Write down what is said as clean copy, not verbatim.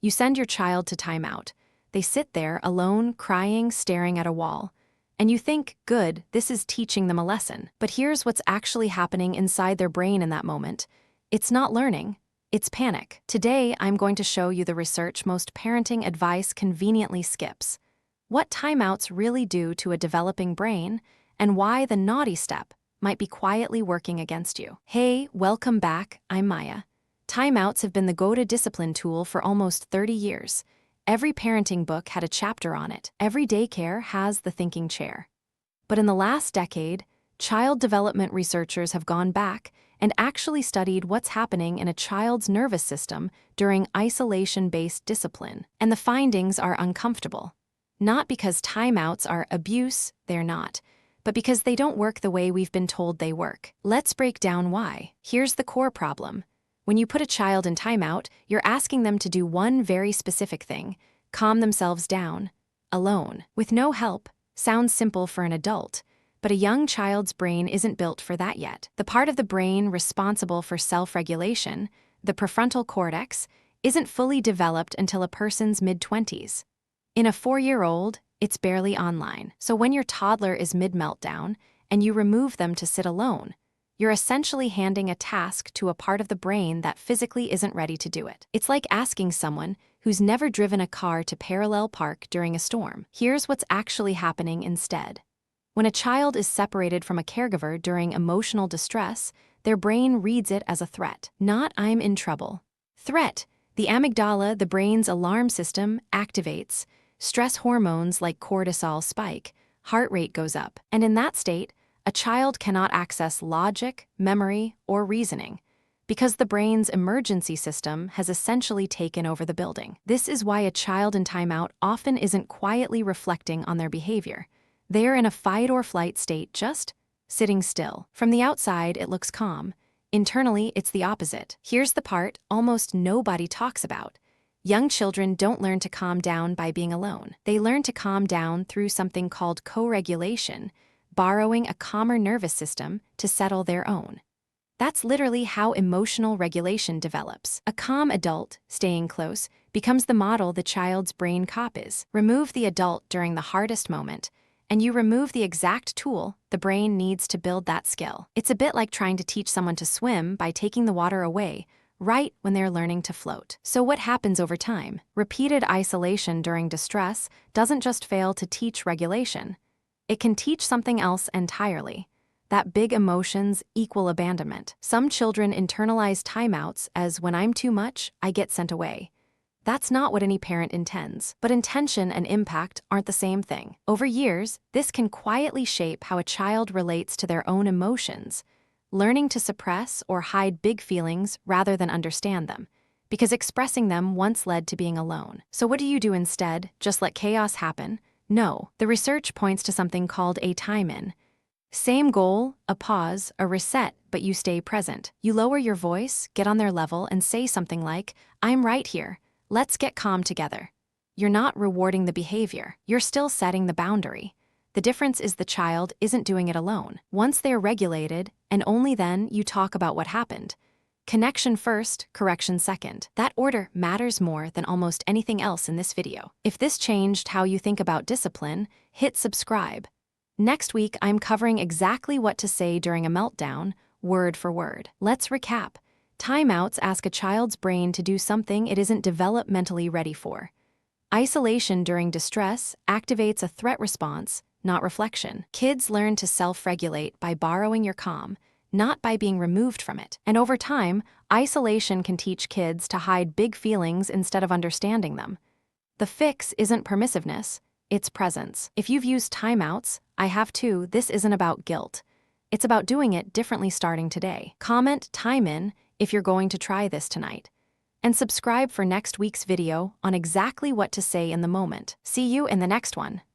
You send your child to timeout. They sit there, alone, crying, staring at a wall. And you think, good, this is teaching them a lesson. But here's what's actually happening inside their brain in that moment. It's not learning. It's panic. Today, I'm going to show you the research most parenting advice conveniently skips. What timeouts really do to a developing brain, and why the naughty step might be quietly working against you. Hey, welcome back, I'm Maya. Timeouts have been the go-to discipline tool for almost 30 years. Every parenting book had a chapter on it. Every daycare has the thinking chair. But in the last decade, child development researchers have gone back and actually studied what's happening in a child's nervous system during isolation-based discipline. And the findings are uncomfortable. Not because timeouts are abuse, they're not, but because they don't work the way we've been told they work. Let's break down why. Here's the core problem. When you put a child in timeout, you're asking them to do one very specific thing: calm themselves down, alone, with no help. Sounds simple for an adult, but a young child's brain isn't built for that yet. The part of the brain responsible for self-regulation, the prefrontal cortex, isn't fully developed until a person's mid-20s. In a 4-year-old, it's barely online. So when your toddler is mid-meltdown and you remove them to sit alone, you're essentially handing a task to a part of the brain that physically isn't ready to do it. It's like asking someone who's never driven a car to parallel park during a storm. Here's what's actually happening instead. When a child is separated from a caregiver during emotional distress, their brain reads it as a threat, not "I'm in trouble." Threat. The amygdala, the brain's alarm system, activates. Stress hormones like cortisol spike, heart rate goes up, and in that state, a child cannot access logic, memory, or reasoning, because the brain's emergency system has essentially taken over the building. This is why a child in timeout often isn't quietly reflecting on their behavior. They're in a fight-or-flight state, just sitting still. From the outside, it looks calm. Internally, it's the opposite. Here's the part almost nobody talks about. Young children don't learn to calm down by being alone. They learn to calm down through something called co-regulation, borrowing a calmer nervous system to settle their own. That's literally how emotional regulation develops. A calm adult, staying close, becomes the model the child's brain copies. Remove the adult during the hardest moment, and you remove the exact tool the brain needs to build that skill. It's a bit like trying to teach someone to swim by taking the water away right when they're learning to float. So what happens over time? Repeated isolation during distress doesn't just fail to teach regulation. It can teach something else entirely. That big emotions equal abandonment. Some children internalize timeouts as when I'm too much, I get sent away. That's not what any parent intends. But intention and impact aren't the same thing. Over years, this can quietly shape how a child relates to their own emotions, learning to suppress or hide big feelings rather than understand them, because expressing them once led to being alone. So what do you do instead? Just let chaos happen? No. The research points to something called a time-in. Same goal, a pause, a reset, but you stay present. You lower your voice, get on their level, and say something like, "I'm right here. Let's get calm together." You're not rewarding the behavior. You're still setting the boundary. The difference is the child isn't doing it alone. Once they're regulated, and only then, you talk about what happened. Connection first, correction second. That order matters more than almost anything else in this video. If this changed how you think about discipline, hit subscribe. Next week, I'm covering exactly what to say during a meltdown, word for word. Let's recap. Timeouts ask a child's brain to do something it isn't developmentally ready for. Isolation during distress activates a threat response, not reflection. Kids learn to self-regulate by borrowing your calm, not by being removed from it. And over time, isolation can teach kids to hide big feelings instead of understanding them. The fix isn't permissiveness, it's presence. If you've used timeouts, I have too. This isn't about guilt. It's about doing it differently starting today. Comment "time in" if you're going to try this tonight. And subscribe for next week's video on exactly what to say in the moment. See you in the next one.